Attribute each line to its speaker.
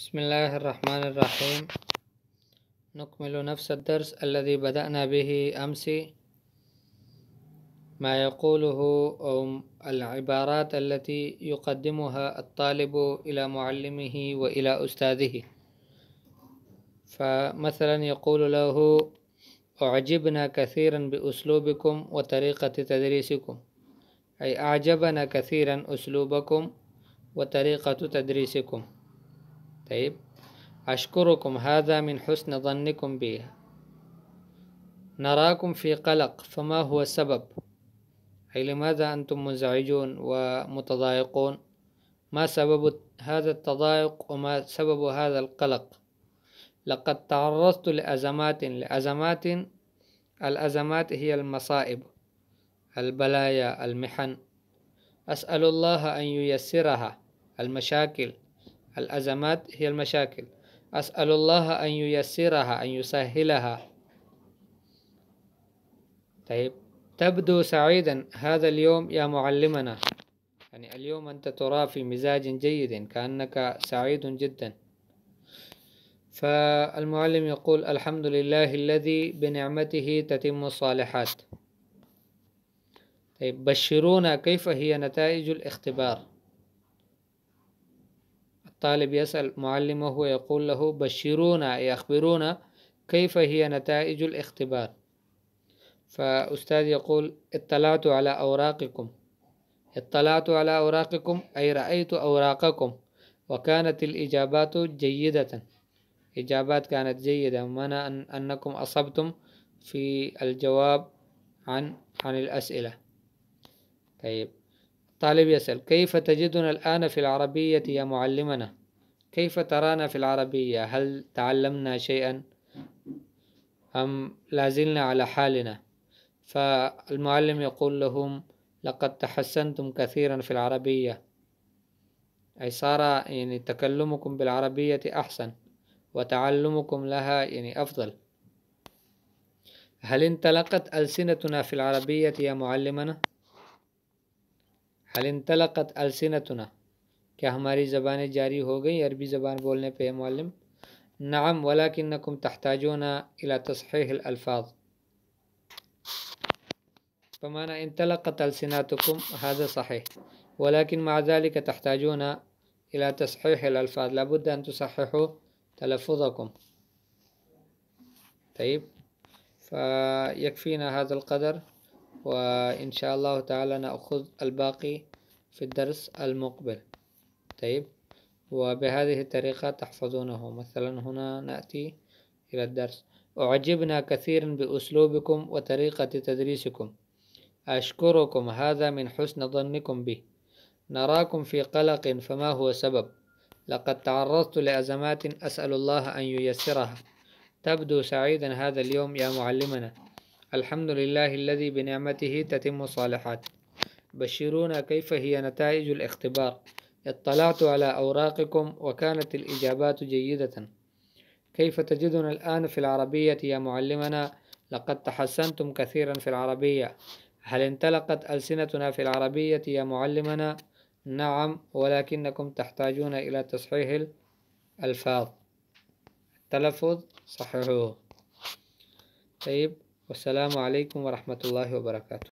Speaker 1: بسم الله الرحمن الرحيم. نكمل نفس الدرس الذي بدأنا به أمس، ما يقوله أو العبارات التي يقدمها الطالب إلى معلمه وإلى أستاذه. فمثلا يقول له: أعجبنا كثيرا بأسلوبكم وطريقة تدريسكم، أي أعجبنا كثيرا أسلوبكم وطريقة تدريسكم. طيب، أشكركم، هذا من حسن ظنكم بي. نراكم في قلق، فما هو السبب؟ أي لماذا أنتم منزعجون ومتضايقون؟ ما سبب هذا التضايق وما سبب هذا القلق؟ لقد تعرضت لأزمات. الأزمات هي المصائب، البلايا، المحن. أسأل الله أن ييسرها. المشاكل، الأزمات هي المشاكل. أسأل الله أن ييسرها، أن يسهلها. طيب، تبدو سعيدا هذا اليوم يا معلمنا، يعني اليوم أنت ترى في مزاج جيد، كأنك سعيد جدا. فالمعلم يقول: الحمد لله الذي بنعمته تتم الصالحات. طيب، بشرونا، كيف هي نتائج الاختبار؟ الطالب يسأل معلمه ويقول له: بشرونا، أي أخبرونا كيف هي نتائج الاختبار. فأستاذ يقول: اطلعت على أوراقكم. اطلعت على أوراقكم أي رأيت أوراقكم، وكانت الإجابات جيدة. إجابات كانت جيدة، معنى أنكم أصبتم في الجواب عن الأسئلة. طيب، الطالب يسأل: كيف تجدنا الآن في العربية يا معلمنا؟ كيف ترانا في العربية؟ هل تعلمنا شيئا أم لازلنا على حالنا؟ فالمعلم يقول لهم: لقد تحسنتم كثيرا في العربية، أي صار يعني تكلمكم بالعربية أحسن وتعلمكم لها يعني أفضل. هل انطلقت ألسنتنا في العربية يا معلمنا؟ هل انطلقت ألسنتنا؟ क्या हमारी ज़बानें जारी हो गई अरबी ज़बान बोलने पे मुअल्लिम? नअम वलाकिन्नकुम तहताजूना इला तस्हीह अल्फाज। فمعنى انطلقت ألسنتكم هذا صحيح، ولكن مع ذلك تحتاجون إلى تصحيح الألفاظ، لابد أن تصححوا تلفظكم. طيب، فيكفينا هذا القدر، وإن شاء الله تعالى نأخذ الباقي في الدرس المقبل. طيب، وبهذه الطريقة تحفظونه. مثلا هنا نأتي إلى الدرس: أعجبنا كثيرا بأسلوبكم وطريقة تدريسكم. أشكركم، هذا من حسن ظنكم به. نراكم في قلق، فما هو السبب؟ لقد تعرضت لأزمات، أسأل الله أن ييسرها. تبدو سعيدا هذا اليوم يا معلمنا. الحمد لله الذي بنعمته تتم الصالحات. بشرونا كيف هي نتائج الاختبار؟ اطلعت على أوراقكم وكانت الإجابات جيدة. كيف تجدنا الآن في العربية يا معلمنا؟ لقد تحسنتم كثيرا في العربية. هل انطلقت ألسنتنا في العربية يا معلمنا؟ نعم، ولكنكم تحتاجون إلى تصحيح الألفاظ، التلفظ صححوه. طيب، والسلام عليكم ورحمة الله وبركاته.